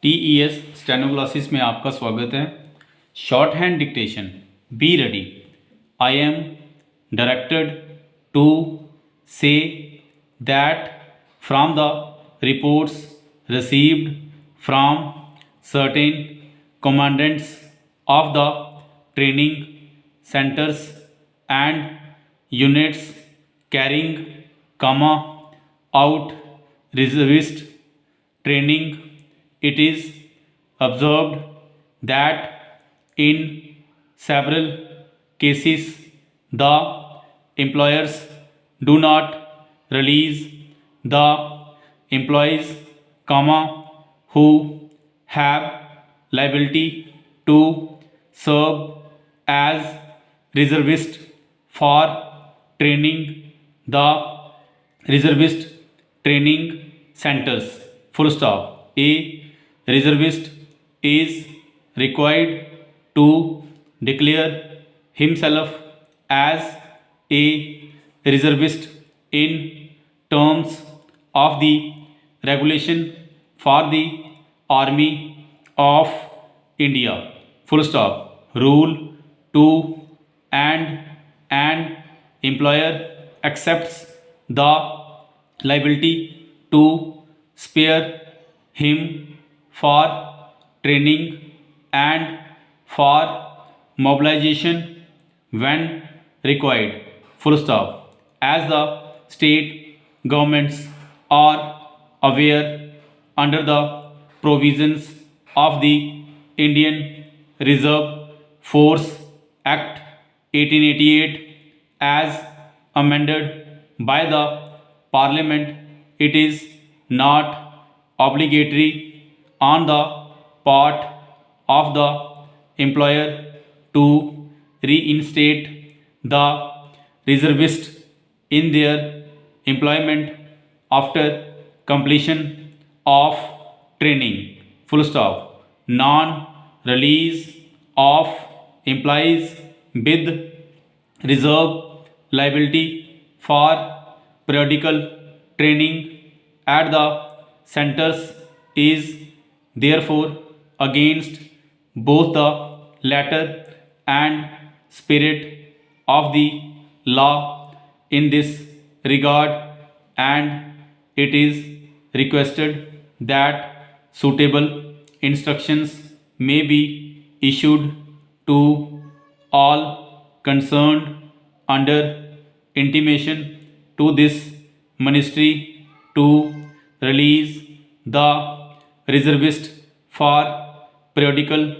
TES steno classes में आपका स्वागत है। Shorthand dictation, be ready. I am directed to say that from the reports received from certain commandants of the training centers and units carrying out reservist training, it is observed that in several cases the employers do not release the employees, who have liability to serve as reservist for training the reservist training centers. Full stop. A reservist is required to declare himself as a reservist in terms of the regulation for the Army of India. Full stop. Rule 2. And an employer accepts the liability to spare him for training and for mobilization when required. Full stop. As the state governments are aware, under the provisions of the Indian Reserve Force Act 1888 as amended by the Parliament, it is not obligatory on the part of the employer to reinstate the reservist in their employment after completion of training. Full stop. Non-release of employees with reserve liability for periodical training at the centers is therefore against both the letter and spirit of the law in this regard, and it is requested that suitable instructions may be issued to all concerned under intimation to this ministry to release the reservist for periodical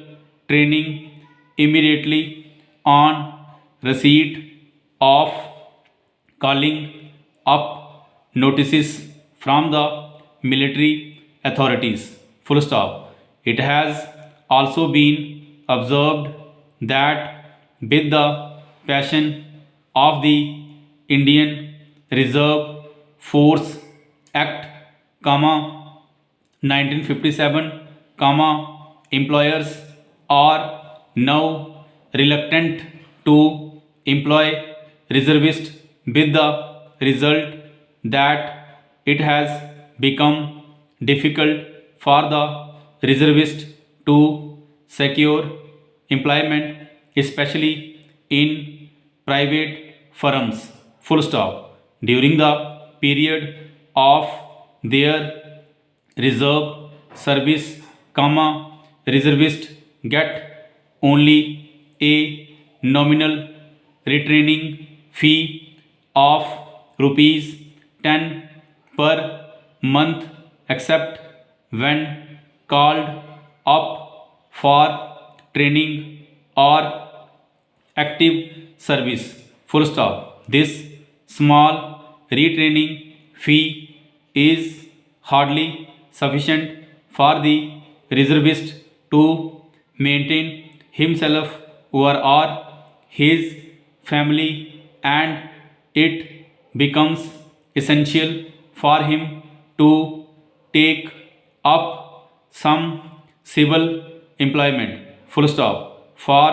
training immediately on receipt of calling up notices from the military authorities. Full stop. It has also been observed that with the passing of the Indian Reserve Force Act, 1957, employers are now reluctant to employ reservists, with the result that it has become difficult for the reservist to secure employment, especially in private firms. Full stop. During the period of their reserve service, reservists get only a nominal retraining fee of ₹10 per month, except when called up for training or active service. Full stop. This small retraining fee is hardly sufficient for the reservist to maintain himself or his family, and it becomes essential for him to take up some civil employment. Full stop. For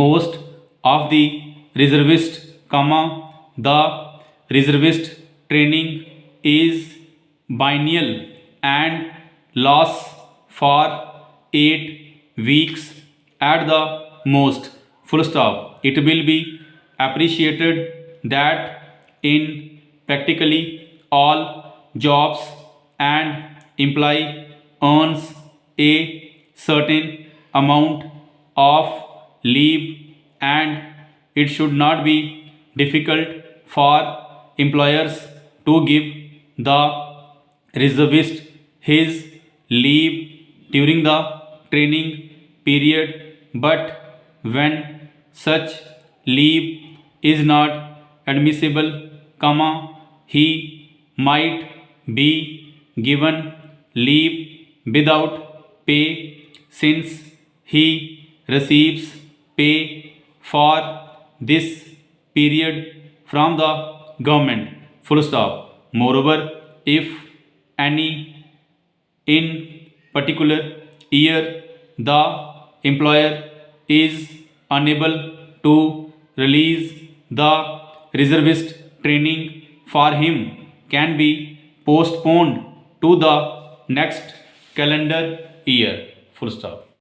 most of the reservists, the reservist training is biennial and lasts for 8 weeks at the most, full stop. It will be appreciated that in practically all jobs an employee earns a certain amount of leave, and it should not be difficult for employers to give the reservist his leave during the training period. But when such leave is not admissible, he might be given leave without pay, since he receives pay for this period from the government, full stop. Moreover, if any in particular year the employer is unable to release the reservist, training for him can be postponed to the next calendar year, full stop.